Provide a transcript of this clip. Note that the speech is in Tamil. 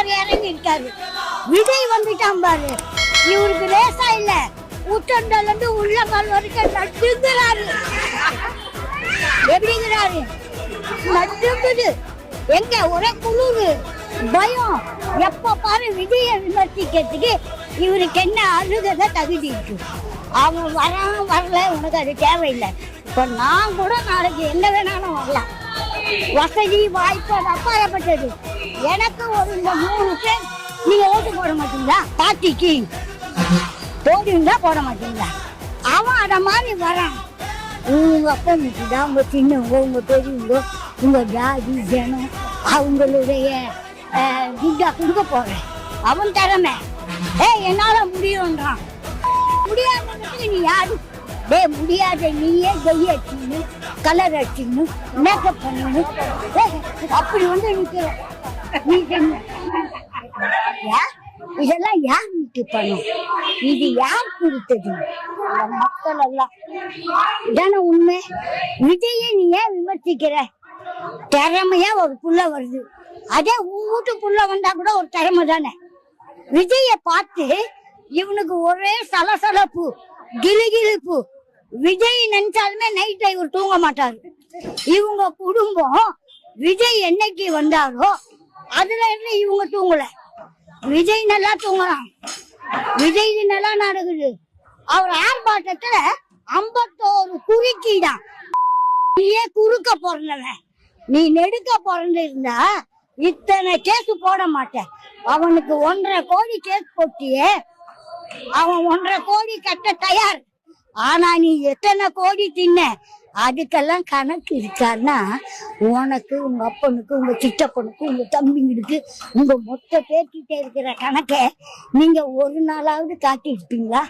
ஒருத்தர் இறங்கி இருக்காரு. விஜய் வந்துட்டான் பாரு, இவருக்கு லேசா இல்ல, உச்சந்தல இருந்து உள்ளங்கால் வரைக்கும் நட்டுங்கிறாரு. எப்படிங்கிறாரு? நட்டுங்குது. எங்க ஒரே குளிரு, பயம். எப்ப பாரு விஜய விமர்சிக்கிறதுக்கு இவருக்கு என்ன அழுகத தகுதி இருக்கு? அவன் வரல, உனக்கு அது தேவையில்லை. இப்ப நான் கூட நாளைக்கு எங்க வேணாலும் வரலாம். வசதி வாய்ப்பு அது அப்பாயப்பட்டது. எனக்கு ஒரு இந்த 3 பேர் நீங்க ஓட்டு போட மாட்டீங்களா? பார்ட்டிக்கு போடுவீங்களா, போட மாட்டீங்களா? அவன் அத மாதிரி வரான். உங்க அப்பா தான், உங்க சின்னவங்க, உங்க பெரியவங்க, உங்க ஜாதி ஜனம் அவங்களுடைய கிட்டா கொடுக்க போறேன். அவன் திறமை என்னால முடியும்ன்றான். முடியாததுக்கு நீ யாரு? முடியாத நீயே கைய அடிச்சுன்னு, கலர் அடிச்சுன்னு, மேக்கப் பண்ணு, அப்படி வந்து நிக்கிற. இதெல்லாம் யார் வீட்டு பண்ணும்? இது யார் கொடுத்தது? மக்கள் எல்லாம் இதான உண்மை. விஜய நீ ஏன் விமர்சிக்கிற? திறமையா ஒரு புள்ள வருது, அதே உன் வீட்டு புள்ள வந்தா கூட ஒரு திறமை தானே. விஜய பார்த்து இவனுக்கு ஒரே சலசலப்பு, கிளுகிழுப்பு. விஜய் நினைச்சாலுமே நைட் இவர் தூங்க மாட்டாரு. இவங்க குடும்பம் விஜய் என்னைக்கு வந்தாரோ அதுல இருந்து இவங்க தூங்கல. விஜய் நல்லா தூங்குறான், விஜய் நல்லா நடக்குது. அவர் ஆர்ப்பாட்டத்துல 51 குறுக்கிதான். நீயே குறுக்க பிறந்தவன், நீ நெடுக்க பிறந்து இருந்தா இத்தனை கேஸ் போட மாட்டேன். அவனுக்கு 1.5 கோடி கேஸ் போட்டியே, அவன் 1.5 கோடி கட்ட தயார். ஆனா நீ எத்தனை கோடி தின்ன? அதுக்கெல்லாம் கணக்கு இருக்கான்னா உனக்கு, உங்க அப்பனுக்கு, உங்க சித்தப்பனுக்கு, உங்க தம்பிங்களுக்கு, உங்க மொத்த பேர்கிட்ட இருக்கிற கணக்கை நீங்க ஒரு நாளாவது காட்டி இருப்பீங்களா?